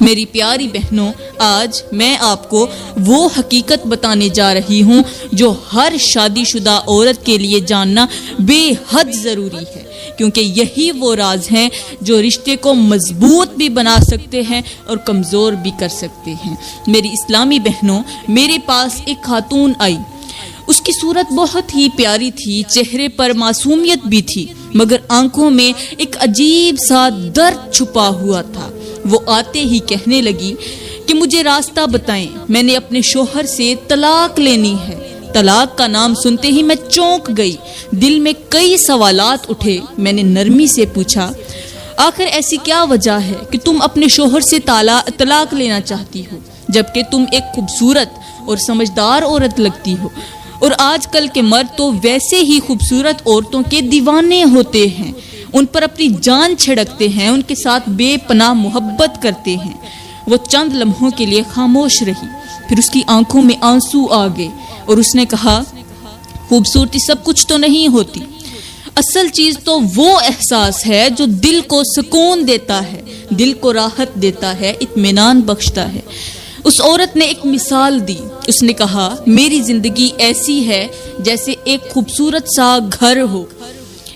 میری پیاری بہنوں، آج میں آپ کو وہ حقیقت بتانے جا رہی ہوں جو ہر شادی شدہ عورت کے لیے جاننا بے حد ضروری ہے، کیونکہ یہی وہ راز ہیں جو رشتے کو مضبوط بھی بنا سکتے ہیں اور کمزور بھی کر سکتے ہیں۔ میری اسلامی بہنوں، میرے پاس ایک خاتون آئی۔ اس کی صورت بہت ہی پیاری تھی، چہرے پر معصومیت بھی تھی، مگر آنکھوں میں ایک عجیب سا درد چھپا ہوا تھا۔ وہ آتے ہی کہنے لگی کہ مجھے راستہ بتائیں، میں نے اپنے شوہر سے طلاق لینی ہے۔ طلاق کا نام سنتے ہی میں چونک گئی، دل میں کئی سوالات اٹھے۔ میں نے نرمی سے پوچھا، آخر ایسی کیا وجہ ہے کہ تم اپنے شوہر سے طلاق لینا چاہتی ہو، جبکہ تم ایک خوبصورت اور سمجھدار عورت لگتی ہو، اور آج کل کے مرد تو ویسے ہی خوبصورت عورتوں کے دیوانے ہوتے ہیں، ان پر اپنی جان چھڑکتے ہیں، ان کے ساتھ بے پناہ محبت کرتے ہیں۔ وہ چند لمحوں کے لیے خاموش رہی، پھر اس کی آنکھوں میں آنسو آ گئے اور اس نے کہا، خوبصورتی سب کچھ تو نہیں ہوتی، اصل چیز تو وہ احساس ہے جو دل کو سکون دیتا ہے، دل کو راحت دیتا ہے، اطمینان بخشتا ہے۔ اس عورت نے ایک مثال دی، اس نے کہا، میری زندگی ایسی ہے جیسے ایک خوبصورت سا گھر ہو،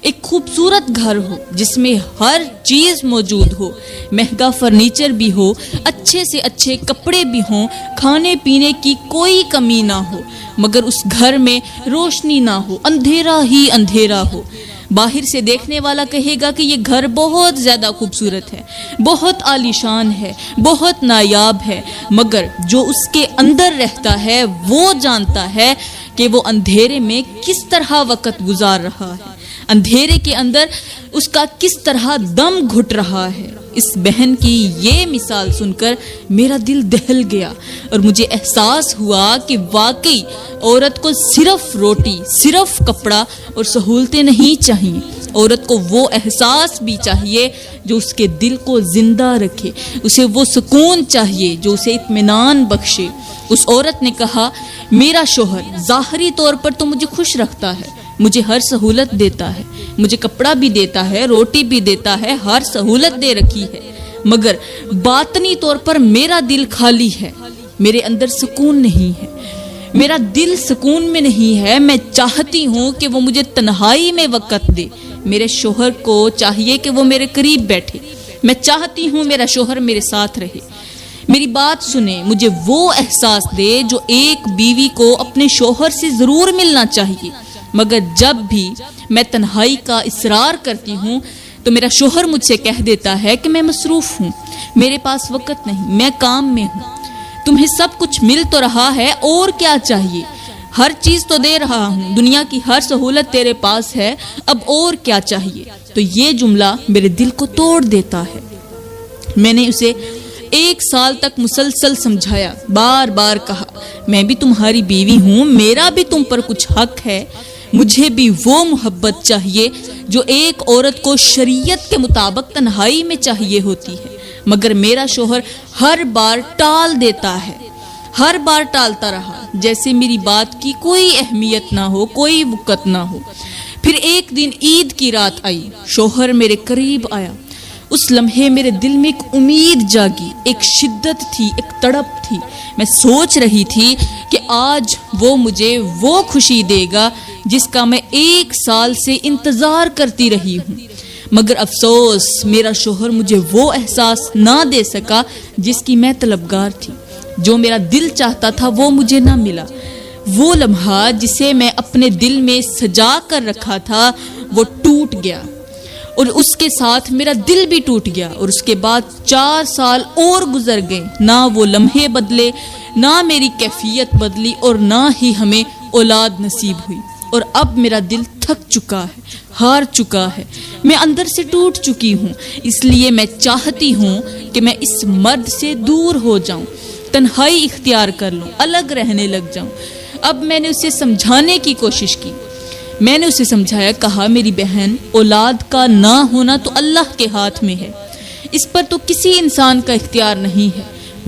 ایک خوبصورت گھر ہو جس میں ہر چیز موجود ہو، مہنگا فرنیچر بھی ہو، اچھے سے اچھے کپڑے بھی ہوں، کھانے پینے کی کوئی کمی نہ ہو، مگر اس گھر میں روشنی نہ ہو، اندھیرا ہی اندھیرا ہو۔ باہر سے دیکھنے والا کہے گا کہ یہ گھر بہت زیادہ خوبصورت ہے، بہت عالیشان ہے، بہت نایاب ہے، مگر جو اس کے اندر رہتا ہے وہ جانتا ہے کہ وہ اندھیرے میں کس طرح وقت گزار رہا ہے، اندھیرے کے اندر اس کا کس طرح دم گھٹ رہا ہے۔ اس بہن کی یہ مثال سن کر میرا دل دہل گیا اور مجھے احساس ہوا کہ واقعی عورت کو صرف روٹی، صرف کپڑا اور سہولتیں نہیں چاہیے، عورت کو وہ احساس بھی چاہیے جو اس کے دل کو زندہ رکھے، اسے وہ سکون چاہیے جو اسے اطمینان بخشے۔ اس عورت نے کہا، میرا شوہر ظاہری طور پر تو مجھے خوش رکھتا ہے، مجھے ہر سہولت دیتا ہے، مجھے کپڑا بھی دیتا ہے، روٹی بھی دیتا ہے، ہر سہولت دے رکھی ہے، مگر باطنی طور پر میرا دل خالی ہے، میرے اندر سکون نہیں ہے، میرا دل سکون میں نہیں ہے۔ میں چاہتی ہوں کہ وہ مجھے تنہائی میں وقت دے، میرے شوہر کو چاہیے کہ وہ میرے قریب بیٹھے، میں چاہتی ہوں میرا شوہر میرے ساتھ رہے، میری بات سنے، مجھے وہ احساس دے جو ایک بیوی کو اپنے شوہر سے ضرور ملنا چاہیے، مگر جب بھی میں تنہائی کا اصرار کرتی ہوں تو میرا شوہر مجھ سے کہہ دیتا ہے کہ میں مصروف ہوں، میرے پاس وقت نہیں، میں کام میں ہوں۔ تمہیں سب کچھ مل تو رہا ہے، اور کیا چاہیے؟ ہر چیز تو دے رہا ہوں، دنیا کی ہر سہولت تیرے پاس ہے، اب اور کیا چاہیے؟ تو یہ جملہ میرے دل کو توڑ دیتا ہے۔ میں نے اسے 1 سال تک مسلسل سمجھایا، بار بار کہا، میں بھی تمہاری بیوی ہوں، میرا بھی تم پر کچھ حق ہے، مجھے بھی وہ محبت چاہیے جو ایک عورت کو شریعت کے مطابق تنہائی میں چاہیے ہوتی ہے، مگر میرا شوہر ہر بار ٹال دیتا ہے، ہر بار ٹالتا رہا، جیسے میری بات کی کوئی اہمیت نہ ہو، کوئی وقت نہ ہو۔ پھر ایک دن عید کی رات آئی، شوہر میرے قریب آیا، اس لمحے میرے دل میں ایک امید جاگی، ایک شدت تھی، ایک تڑپ تھی۔ میں سوچ رہی تھی کہ آج وہ مجھے وہ خوشی دے گا جس کا میں 1 سال سے انتظار کرتی رہی ہوں، مگر افسوس میرا شوہر مجھے وہ احساس نہ دے سکا جس کی میں طلبگار تھی، جو میرا دل چاہتا تھا وہ مجھے نہ ملا۔ وہ لمحہ جسے میں اپنے دل میں سجا کر رکھا تھا وہ ٹوٹ گیا، اور اس کے ساتھ میرا دل بھی ٹوٹ گیا، اور اس کے بعد 4 سال اور گزر گئے، نہ وہ لمحے بدلے، نہ میری کیفیت بدلی، اور نہ ہی ہمیں اولاد نصیب ہوئی۔ اور اب میرا دل تھک چکا ہے، ہار چکا ہے، میں اندر سے ٹوٹ چکی ہوں، اس لیے میں چاہتی ہوں کہ میں اس مرد سے دور ہو جاؤں، تنہائی اختیار کر لوں، الگ رہنے لگ جاؤں۔ اب میں نے اسے سمجھانے کی کوشش کی، میں نے اسے سمجھایا، کہا، میری بہن، اولاد کا نہ ہونا تو اللہ کے ہاتھ میں ہے، اس پر تو کسی انسان کا اختیار نہیں ہے۔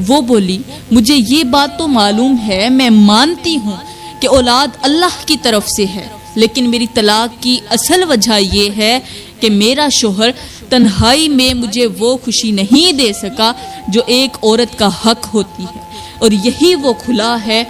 وہ بولی، مجھے یہ بات تو معلوم ہے، میں مانتی ہوں کہ اولاد اللہ کی طرف سے ہے، لیکن میری طلاق کی اصل وجہ یہ ہے کہ میرا شوہر تنہائی میں مجھے وہ خوشی نہیں دے سکا جو ایک عورت کا حق ہوتی ہے، اور یہی وہ خلا ہے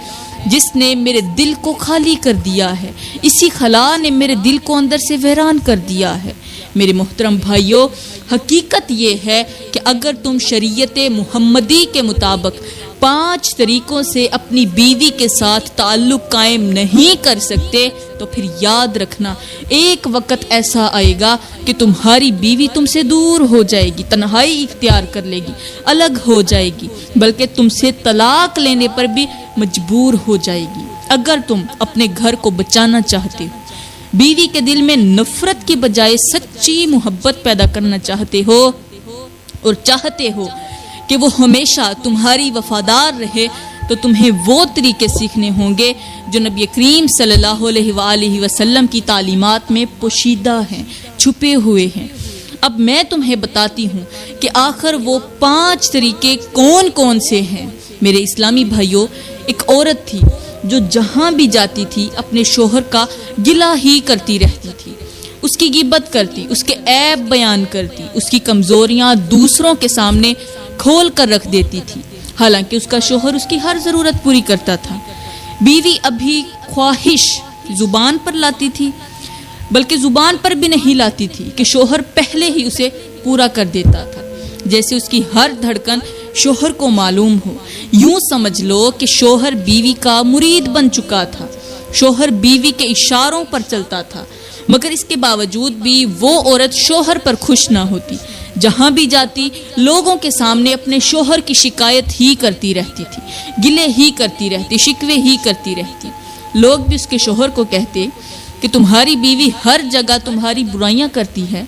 جس نے میرے دل کو خالی کر دیا ہے، اسی خلا نے میرے دل کو اندر سے ویران کر دیا ہے۔ میرے محترم بھائیوں، حقیقت یہ ہے کہ اگر تم شریعت محمدی کے مطابق 5 طریقوں سے اپنی بیوی کے ساتھ تعلق قائم نہیں کر سکتے تو پھر یاد رکھنا ایک وقت ایسا آئے گا کہ تمہاری بیوی تم سے دور ہو جائے گی، تنہائی اختیار کر لے گی، الگ ہو جائے گی، بلکہ تم سے طلاق لینے پر بھی مجبور ہو جائے گی۔ اگر تم اپنے گھر کو بچانا چاہتے ہو، بیوی کے دل میں نفرت کی بجائے سچی محبت پیدا کرنا چاہتے ہو اور چاہتے ہو کہ وہ ہمیشہ تمہاری وفادار رہے، تو تمہیں وہ طریقے سیکھنے ہوں گے جو نبی کریم صلی اللہ علیہ وآلہ وسلم کی تعلیمات میں پوشیدہ ہیں، چھپے ہوئے ہیں۔ اب میں تمہیں بتاتی ہوں کہ آخر وہ 5 طریقے کون کون سے ہیں۔ میرے اسلامی بھائیوں، ایک عورت تھی جو جہاں بھی جاتی تھی اپنے شوہر کا گلہ ہی کرتی رہتی تھی، اس کی غیبت کرتی، اس کے عیب بیان کرتی، اس کی کمزوریاں دوسروں کے سامنے کھول کر رکھ دیتی تھی، حالانکہ اس کا شوہر اس کی ہر ضرورت پوری کرتا تھا۔ بیوی ابھی خواہش زبان پر لاتی تھی، بلکہ زبان پر بھی نہیں لاتی تھی کہ شوہر پہلے ہی اسے پورا کر دیتا تھا، جیسے اس کی ہر دھڑکن شوہر کو معلوم ہو۔ یوں سمجھ لو کہ شوہر بیوی کا مرید بن چکا تھا، شوہر بیوی کے اشاروں پر چلتا تھا، مگر اس کے باوجود بھی وہ عورت شوہر پر خوش نہ ہوتی، جہاں بھی جاتی لوگوں کے سامنے اپنے شوہر کی شکایت ہی کرتی رہتی تھی، گلے ہی کرتی رہتی، شکوے ہی کرتی رہتی۔ لوگ بھی اس کے شوہر کو کہتے کہ تمہاری بیوی ہر جگہ تمہاری برائیاں کرتی ہے،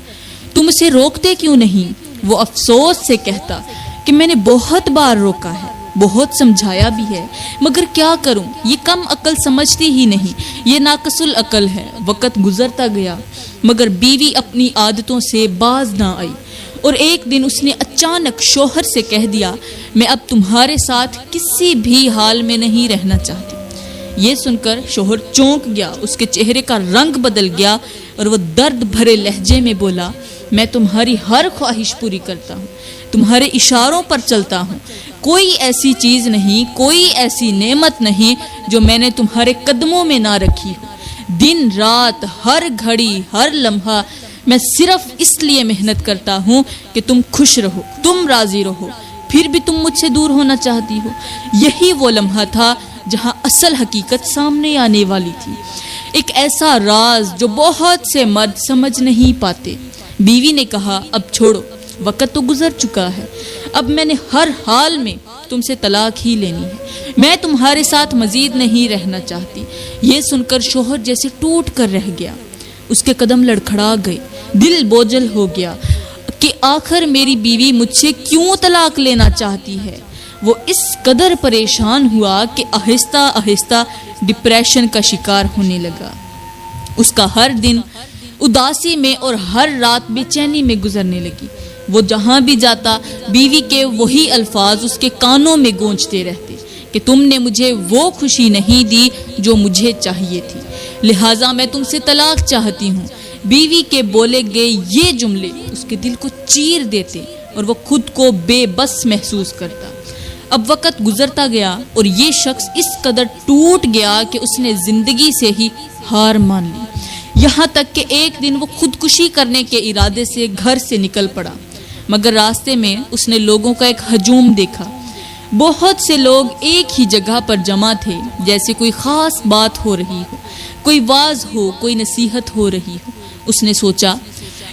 تم اسے روکتے کیوں نہیں؟ وہ افسوس سے کہتا کہ میں نے بہت بار روکا ہے، بہت سمجھایا بھی ہے، مگر کیا کروں، یہ کم عقل سمجھتی ہی نہیں، یہ ناقص العقل ہے۔ وقت گزرتا گیا مگر بیوی اپنی عادتوں سے باز نہ آئی، اور ایک دن اس نے اچانک شوہر سے کہہ دیا، میں اب تمہارے ساتھ کسی بھی حال میں نہیں رہنا چاہتی۔ یہ سن کر شوہر چونک گیا، اس کے چہرے کا رنگ بدل گیا اور وہ درد بھرے لہجے میں بولا، میں تمہاری ہر خواہش پوری کرتا ہوں، تمہارے اشاروں پر چلتا ہوں، کوئی ایسی چیز نہیں، کوئی ایسی نعمت نہیں جو میں نے تمہارے قدموں میں نہ رکھی ہو۔ دن رات، ہر گھڑی، ہر لمحہ میں صرف اس لیے محنت کرتا ہوں کہ تم خوش رہو، تم راضی رہو، پھر بھی تم مجھ سے دور ہونا چاہتی ہو۔ یہی وہ لمحہ تھا جہاں اصل حقیقت سامنے آنے والی تھی، ایک ایسا راز جو بہت سے مرد سمجھ نہیں پاتے۔ بیوی نے کہا، اب چھوڑو، وقت تو گزر چکا ہے، اب میں نے ہر حال میں تم سے طلاق ہی لینی ہے، میں تمہارے ساتھ مزید نہیں رہنا چاہتی۔ یہ سن کر شوہر جیسے ٹوٹ کر رہ گیا، اس کے قدم لڑکھڑا گئے، دل بوجھل ہو گیا کہ آخر میری بیوی مجھ سے کیوں طلاق لینا چاہتی ہے۔ وہ اس قدر پریشان ہوا کہ آہستہ آہستہ ڈپریشن کا شکار ہونے لگا۔ اس کا ہر دن اداسی میں اور ہر رات بے چینی میں گزرنے لگی۔ وہ جہاں بھی جاتا بیوی کے وہی الفاظ اس کے کانوں میں گونجتے رہتے کہ تم نے مجھے وہ خوشی نہیں دی جو مجھے چاہیے تھی، لہٰذا میں تم سے طلاق چاہتی ہوں۔ بیوی کے بولے گئے یہ جملے اس کے دل کو چیر دیتے اور وہ خود کو بے بس محسوس کرتا۔ اب وقت گزرتا گیا اور یہ شخص اس قدر ٹوٹ گیا کہ اس نے زندگی سے ہی ہار مان لی، یہاں تک کہ ایک دن وہ خودکشی کرنے کے ارادے سے گھر سے نکل پڑا، مگر راستے میں اس نے لوگوں کا ایک ہجوم دیکھا۔ بہت سے لوگ ایک ہی جگہ پر جمع تھے، جیسے کوئی خاص بات ہو رہی ہو، کوئی واز ہو، کوئی نصیحت ہو رہی ہو۔ اس نے سوچا،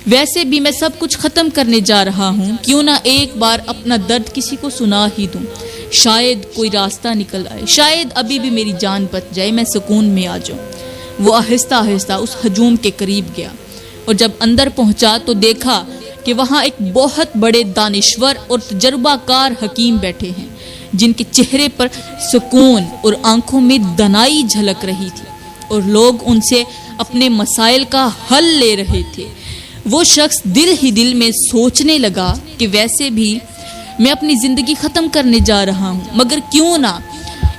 ویسے بھی میں سب کچھ ختم کرنے جا رہا ہوں، کیوں نہ ایک بار اپنا درد کسی کو سنا ہی دوں، شاید کوئی راستہ نکل آئے، شاید ابھی بھی میری جان بچ جائے، میں سکون میں آ جاؤں۔ وہ آہستہ آہستہ اس ہجوم کے قریب گیا اور جب اندر پہنچا تو دیکھا کہ وہاں ایک بہت بڑے دانشور اور تجربہ کار حکیم بیٹھے ہیں، جن کے چہرے پر سکون اور آنکھوں میں دنائی جھلک رہی تھی، اور لوگ ان سے اپنے مسائل کا حل لے رہے تھے۔ وہ شخص دل ہی دل میں سوچنے لگا کہ ویسے بھی میں اپنی زندگی ختم کرنے جا رہا ہوں، مگر کیوں نہ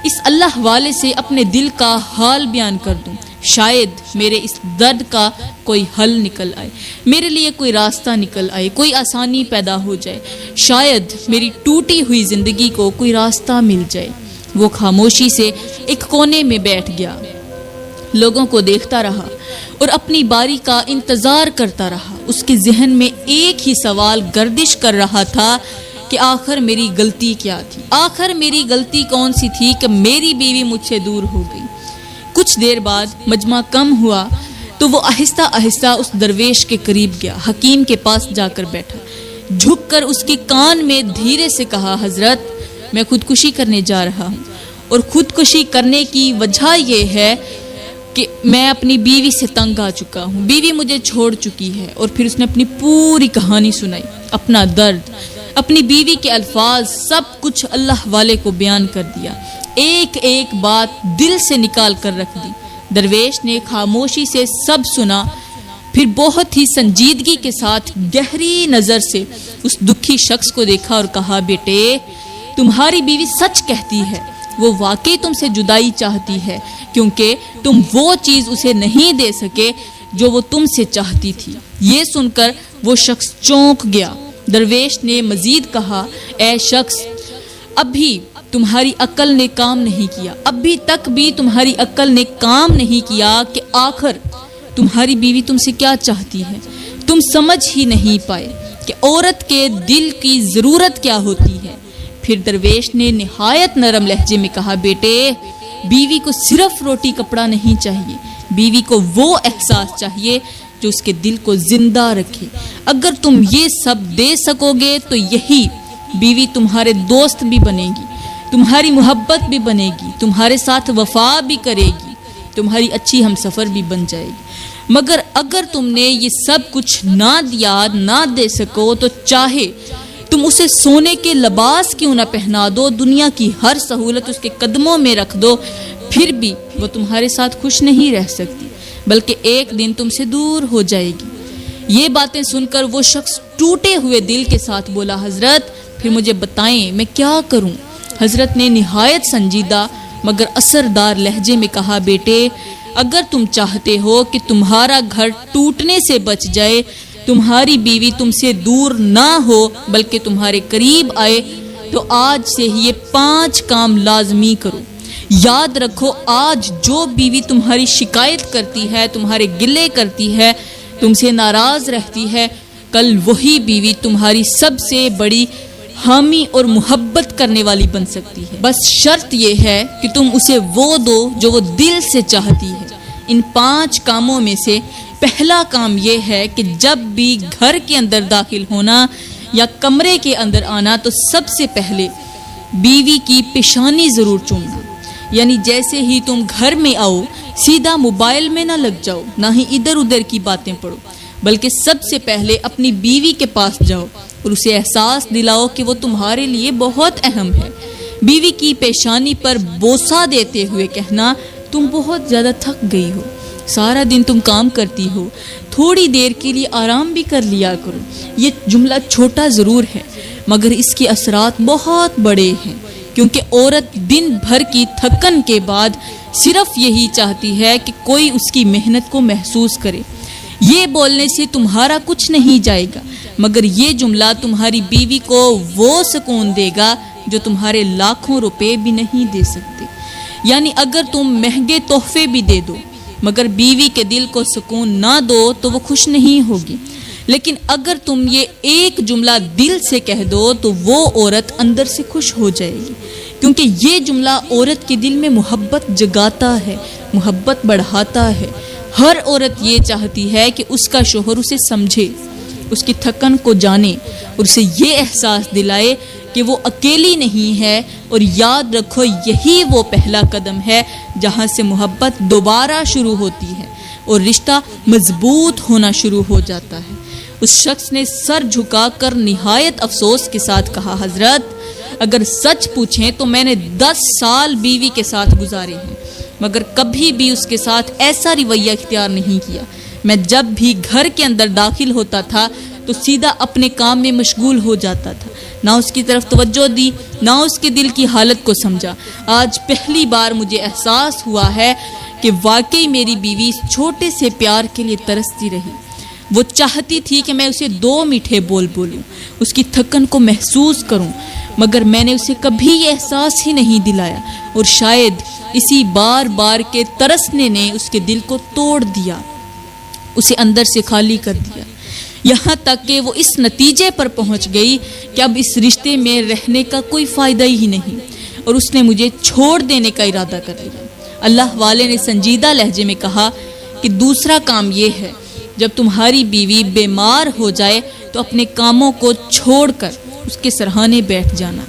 اس اللہ والے سے اپنے دل کا حال بیان کر دوں، شاید میرے اس درد کا کوئی حل نکل آئے، میرے لیے کوئی راستہ نکل آئے، کوئی آسانی پیدا ہو جائے، شاید میری ٹوٹی ہوئی زندگی کو کوئی راستہ مل جائے۔ وہ خاموشی سے ایک کونے میں بیٹھ گیا، لوگوں کو دیکھتا رہا اور اپنی باری کا انتظار کرتا رہا۔ اس کے ذہن میں ایک ہی سوال گردش کر رہا تھا کہ آخر میری غلطی کیا تھی؟ آخر میری غلطی کون سی تھی کہ میری بیوی مجھ سے دور ہو گئی؟ کچھ دیر بعد مجمع کم ہوا تو وہ آہستہ آہستہ اس درویش کے قریب گیا، حکیم کے پاس جا کر بیٹھا، جھک کر اس کے کان میں دھیرے سے کہا، حضرت میں خودکشی کرنے جا رہا ہوں، اور خودکشی کرنے کی وجہ یہ ہے کہ میں اپنی بیوی سے تنگ آ چکا ہوں، بیوی مجھے چھوڑ چکی ہے۔ اور پھر اس نے اپنی پوری کہانی سنائی، اپنا درد، اپنی بیوی کے الفاظ، سب کچھ اللہ والے کو بیان کر دیا، ایک ایک بات دل سے نکال کر رکھ دی۔ درویش نے خاموشی سے سب سنا، پھر بہت ہی سنجیدگی کے ساتھ گہری نظر سے اس دکھی شخص کو دیکھا اور کہا، بیٹے تمہاری بیوی سچ کہتی ہے، وہ واقعی تم سے جدائی چاہتی ہے، کیونکہ تم وہ چیز اسے نہیں دے سکے جو وہ تم سے چاہتی تھی۔ یہ سن کر وہ شخص چونک گیا۔ درویش نے مزید کہا، اے شخص، اب بھی تمہاری عقل نے کام نہیں کیا، ابھی تک بھی تمہاری عقل نے کام نہیں کیا کہ آخر تمہاری بیوی تم سے کیا چاہتی ہے۔ تم سمجھ ہی نہیں پائے کہ عورت کے دل کی ضرورت کیا ہوتی ہے۔ پھر درویش نے نہایت نرم لہجے میں کہا، بیٹے بیوی کو صرف روٹی کپڑا نہیں چاہیے، بیوی کو وہ احساس چاہیے جو اس کے دل کو زندہ رکھے۔ اگر تم یہ سب دے سکو گے تو یہی بیوی تمہارے دوست بھی بنے گی، تمہاری محبت بھی بنے گی، تمہارے ساتھ وفا بھی کرے گی، تمہاری اچھی ہمسفر بھی بن جائے گی۔ مگر اگر تم نے یہ سب کچھ نہ دیا، نہ دے سکو، تو چاہے تم اسے سونے کے لباس کیوں نہ پہنا دو، دنیا کی ہر سہولت اس کے قدموں میں رکھ دو، پھر بھی وہ تمہارے ساتھ خوش نہیں رہ سکتی، بلکہ ایک دن تم سے دور ہو جائے گی۔ یہ باتیں سن کر وہ شخص ٹوٹے ہوئے دل کے ساتھ بولا، حضرت پھر مجھے بتائیں میں کیا کروں؟ حضرت نے نہایت سنجیدہ مگر اثردار لہجے میں کہا، بیٹے اگر تم چاہتے ہو کہ تمہارا گھر ٹوٹنے سے بچ جائے، تمہاری بیوی تم سے دور نہ ہو بلکہ تمہارے قریب آئے، تو آج سے ہی یہ 5 کام لازمی کرو۔ یاد رکھو، آج جو بیوی تمہاری شکایت کرتی ہے، تمہارے گلے کرتی ہے، تم سے ناراض رہتی ہے، کل وہی بیوی تمہاری سب سے بڑی حامی اور محبت کرنے والی بن سکتی ہے۔ بس شرط یہ ہے کہ تم اسے وہ دو جو وہ دل سے چاہتی ہے۔ ان 5 کاموں میں سے پہلا کام یہ ہے کہ جب بھی گھر کے اندر داخل ہونا یا کمرے کے اندر آنا تو سب سے پہلے بیوی کی پیشانی ضرور چومنا، یعنی جیسے ہی تم گھر میں آؤ سیدھا موبائل میں نہ لگ جاؤ، نہ ہی ادھر ادھر کی باتیں پڑھو، بلکہ سب سے پہلے اپنی بیوی کے پاس جاؤ اور اسے احساس دلاؤ کہ وہ تمہارے لیے بہت اہم ہے۔ بیوی کی پیشانی پر بوسہ دیتے ہوئے کہنا، تم بہت زیادہ تھک گئی ہو، سارا دن تم کام کرتی ہو، تھوڑی دیر کے لیے آرام بھی کر لیا کرو۔ یہ جملہ چھوٹا ضرور ہے مگر اس کے اثرات بہت بڑے ہیں، کیونکہ عورت دن بھر کی تھکن کے بعد صرف یہی چاہتی ہے کہ کوئی اس کی محنت کو محسوس کرے۔ یہ بولنے سے تمہارا کچھ نہیں جائے گا، مگر یہ جملہ تمہاری بیوی کو وہ سکون دے گا جو تمہارے لاکھوں روپے بھی نہیں دے سکتے۔ یعنی اگر تم مہنگے تحفے بھی دے دو مگر بیوی کے دل کو سکون نہ دو تو وہ خوش نہیں ہوگی، لیکن اگر تم یہ ایک جملہ دل سے کہہ دو تو وہ عورت اندر سے خوش ہو جائے گی، کیونکہ یہ جملہ عورت کے دل میں محبت جگاتا ہے، محبت بڑھاتا ہے۔ ہر عورت یہ چاہتی ہے کہ اس کا شوہر اسے سمجھے، اس کی تھکن کو جانے اور اسے یہ احساس دلائے کہ وہ اکیلی نہیں ہے۔ اور یاد رکھو، یہی وہ پہلا قدم ہے جہاں سے محبت دوبارہ شروع ہوتی ہے اور رشتہ مضبوط ہونا شروع ہو جاتا ہے۔ اس شخص نے سر جھکا کر نہایت افسوس کے ساتھ کہا، حضرت اگر سچ پوچھیں تو میں نے 10 سال بیوی کے ساتھ گزارے ہیں مگر کبھی بھی اس کے ساتھ ایسا رویہ اختیار نہیں کیا۔ میں جب بھی گھر کے اندر داخل ہوتا تھا تو تو سیدھا اپنے کام میں مشغول ہو جاتا تھا، نہ اس کی طرف توجہ دی، نہ اس کے دل کی حالت کو سمجھا۔ آج پہلی بار مجھے احساس ہوا ہے کہ واقعی میری بیوی اس چھوٹے سے پیار کے لیے ترستی رہی۔ وہ چاہتی تھی کہ میں اسے 2 میٹھے بول بولوں، اس کی تھکن کو محسوس کروں، مگر میں نے اسے کبھی یہ احساس ہی نہیں دلایا، اور شاید اسی بار بار کے ترسنے نے اس کے دل کو توڑ دیا، اسے اندر سے خالی کر دیا، یہاں تک کہ وہ اس نتیجے پر پہنچ گئی کہ اب اس رشتے میں رہنے کا کوئی فائدہ ہی نہیں، اور اس نے مجھے چھوڑ دینے کا ارادہ کر لیا۔ اللہ والے نے سنجیدہ لہجے میں کہا کہ دوسرا کام یہ ہے، جب تمہاری بیوی بیمار ہو جائے تو اپنے کاموں کو چھوڑ کر اس کے سرہانے بیٹھ جانا،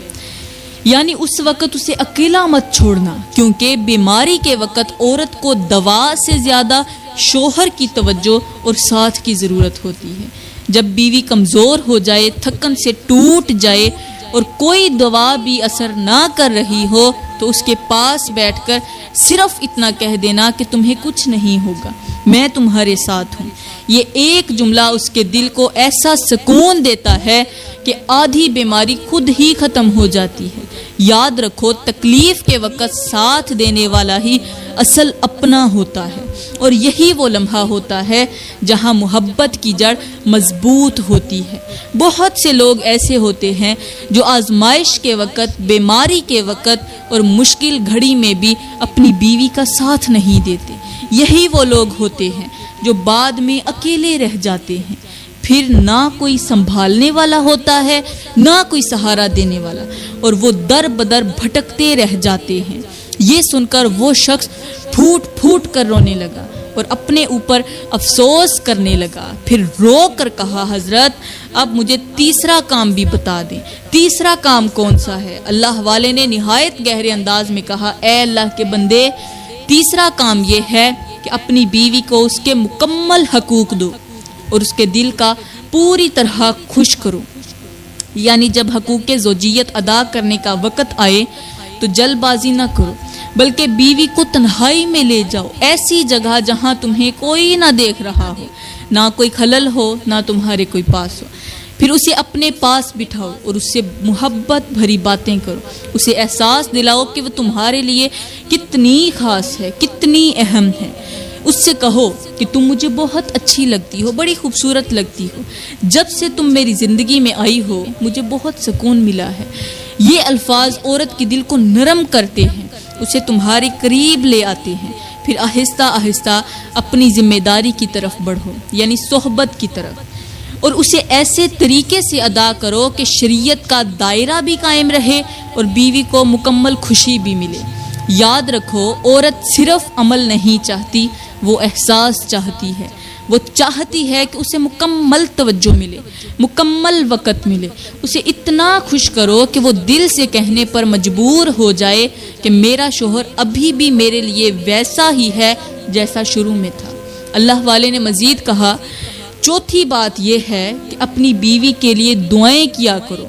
یعنی اس وقت اسے اکیلا مت چھوڑنا، کیونکہ بیماری کے وقت عورت کو دوا سے زیادہ شوہر کی توجہ اور ساتھ کی ضرورت ہوتی ہے۔ جب بیوی کمزور ہو جائے، تھکن سے ٹوٹ جائے اور کوئی دوا بھی اثر نہ کر رہی ہو تو اس کے پاس بیٹھ کر صرف اتنا کہہ دینا کہ تمہیں کچھ نہیں ہوگا، میں تمہارے ساتھ ہوں، یہ ایک جملہ اس کے دل کو ایسا سکون دیتا ہے کہ آدھی بیماری خود ہی ختم ہو جاتی ہے۔ یاد رکھو، تکلیف کے وقت ساتھ دینے والا ہی اصل اپنا ہوتا ہے، اور یہی وہ لمحہ ہوتا ہے جہاں محبت کی جڑ مضبوط ہوتی ہے۔ بہت سے لوگ ایسے ہوتے ہیں جو آزمائش کے وقت، بیماری کے وقت اور مشکل گھڑی میں بھی اپنی بیوی کا ساتھ نہیں دیتے۔ یہی وہ لوگ ہوتے ہیں جو بعد میں اکیلے رہ جاتے ہیں، پھر نہ کوئی سنبھالنے والا ہوتا ہے، نہ کوئی سہارا دینے والا، اور وہ در بدر بھٹکتے رہ جاتے ہیں۔ یہ سن کر وہ شخص پھوٹ پھوٹ کر رونے لگا اور اپنے اوپر افسوس کرنے لگا، پھر رو کر کہا، حضرت اب مجھے تیسرا کام بھی بتا دیں۔ تیسرا کام کون سا ہے؟ اللہ والے نے نہایت گہرے انداز میں کہا، اے اللہ کے بندے، تیسرا کام یہ ہے کہ اپنی بیوی کو اس کے مکمل حقوق دو اور اس کے دل کا پوری طرح خوش کرو، یعنی جب حقوق زوجیت ادا کرنے کا وقت آئے تو جلد بازی نہ کرو، بلکہ بیوی کو تنہائی میں لے جاؤ، ایسی جگہ جہاں تمہیں کوئی نہ دیکھ رہا ہو، نہ کوئی خلل ہو، نہ تمہارے کوئی پاس ہو، پھر اسے اپنے پاس بٹھاؤ اور اس سے محبت بھری باتیں کرو، اسے احساس دلاؤ کہ وہ تمہارے لیے کتنی خاص ہے، کتنی اہم ہے۔ اس سے کہو کہ تم مجھے بہت اچھی لگتی ہو، بڑی خوبصورت لگتی ہو، جب سے تم میری زندگی میں آئی ہو مجھے بہت سکون ملا ہے۔ یہ الفاظ عورت کے دل کو نرم کرتے ہیں، اسے تمہارے قریب لے آتے ہیں۔ پھر آہستہ آہستہ اپنی ذمہ داری کی طرف بڑھو، یعنی صحبت کی طرف، اور اسے ایسے طریقے سے ادا کرو کہ شریعت کا دائرہ بھی قائم رہے اور بیوی کو مکمل خوشی بھی ملے۔ یاد رکھو، عورت صرف عمل نہیں چاہتی، وہ احساس چاہتی ہے، وہ چاہتی ہے کہ اسے مکمل توجہ ملے، مکمل وقت ملے، اسے اتنا خوش کرو کہ وہ دل سے کہنے پر مجبور ہو جائے کہ میرا شوہر ابھی بھی میرے لیے ویسا ہی ہے جیسا شروع میں تھا۔ اللہ والے نے مزید کہا، چوتھی بات یہ ہے کہ اپنی بیوی کے لیے دعائیں کیا کرو،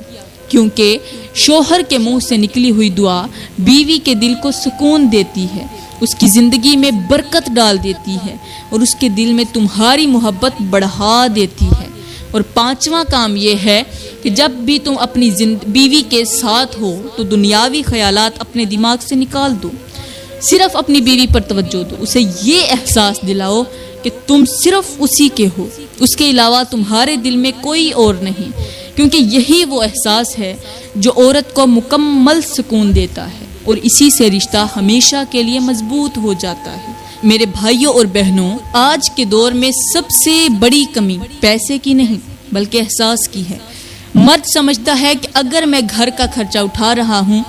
کیونکہ شوہر کے منہ سے نکلی ہوئی دعا بیوی کے دل کو سکون دیتی ہے، اس کی زندگی میں برکت ڈال دیتی ہے اور اس کے دل میں تمہاری محبت بڑھا دیتی ہے۔ اور پانچواں کام یہ ہے کہ جب بھی تم اپنی بیوی کے ساتھ ہو تو دنیاوی خیالات اپنے دماغ سے نکال دو، صرف اپنی بیوی پر توجہ دو، اسے یہ احساس دلاؤ کہ تم صرف اسی کے ہو، اس کے علاوہ تمہارے دل میں کوئی اور نہیں، کیونکہ یہی وہ احساس ہے جو عورت کو مکمل سکون دیتا ہے، اور اسی سے رشتہ ہمیشہ کے لیے مضبوط ہو جاتا ہے۔ میرے بھائیوں اور بہنوں، آج کے دور میں سب سے بڑی کمی پیسے کی نہیں بلکہ احساس کی ہے۔ مرد سمجھتا ہے کہ اگر میں گھر کا خرچہ اٹھا رہا ہوں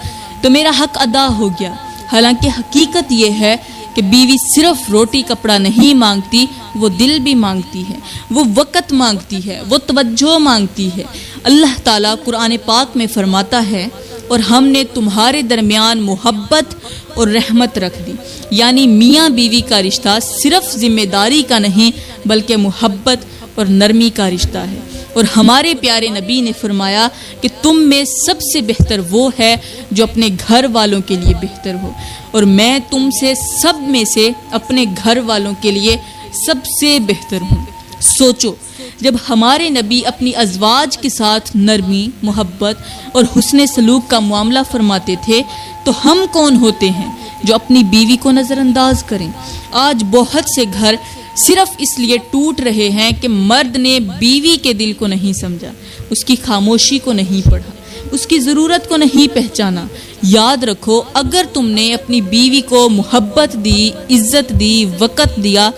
تو میرا حق ادا ہو گیا، حالانکہ حقیقت یہ ہے کہ بیوی صرف روٹی کپڑا نہیں مانگتی، وہ دل بھی مانگتی ہے، وہ وقت مانگتی ہے، وہ توجہ مانگتی ہے۔ اللہ تعالیٰ قرآن پاک میں فرماتا ہے، اور ہم نے تمہارے درمیان محبت اور رحمت رکھ دی، یعنی میاں بیوی کا رشتہ صرف ذمہ داری کا نہیں بلکہ محبت اور نرمی کا رشتہ ہے۔ اور ہمارے پیارے نبی نے فرمایا کہ تم میں سب سے بہتر وہ ہے جو اپنے گھر والوں کے لیے بہتر ہو، اور میں تم سے سب میں سے اپنے گھر والوں کے لیے سب سے بہتر ہوں۔ سوچو، جب ہمارے نبی اپنی ازواج کے ساتھ نرمی، محبت اور حسن سلوک کا معاملہ فرماتے تھے تو ہم کون ہوتے ہیں جو اپنی بیوی کو نظر انداز کریں؟ آج بہت سے گھر صرف اس لیے ٹوٹ رہے ہیں کہ مرد نے بیوی کے دل کو نہیں سمجھا، اس کی خاموشی کو نہیں پڑھا، اس کی ضرورت کو نہیں پہچانا۔ یاد رکھو، اگر تم نے اپنی بیوی کو محبت دی، عزت دی، وقت دیا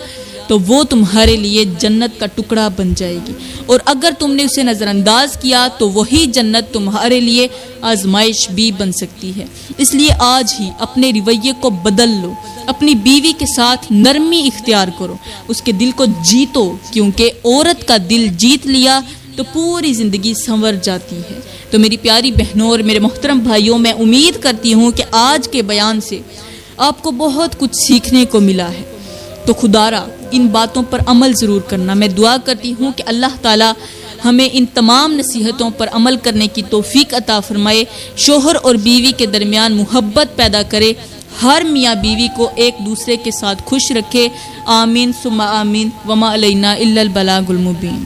تو وہ تمہارے لیے جنت کا ٹکڑا بن جائے گی، اور اگر تم نے اسے نظر انداز کیا تو وہی جنت تمہارے لیے آزمائش بھی بن سکتی ہے۔ اس لیے آج ہی اپنے رویے کو بدل لو، اپنی بیوی کے ساتھ نرمی اختیار کرو، اس کے دل کو جیتو، کیونکہ عورت کا دل جیت لیا تو پوری زندگی سنور جاتی ہے۔ تو میری پیاری بہنوں اور میرے محترم بھائیوں، میں امید کرتی ہوں کہ آج کے بیان سے آپ کو بہت کچھ سیکھنے کو ملا ہے۔ تو خدارا ان باتوں پر عمل ضرور کرنا۔ میں دعا کرتی ہوں کہ اللہ تعالی ہمیں ان تمام نصیحتوں پر عمل کرنے کی توفیق عطا فرمائے، شوہر اور بیوی کے درمیان محبت پیدا کرے، ہر میاں بیوی کو ایک دوسرے کے ساتھ خوش رکھے۔ آمین ثم آمین، وما علینا الا البلاغ المبین۔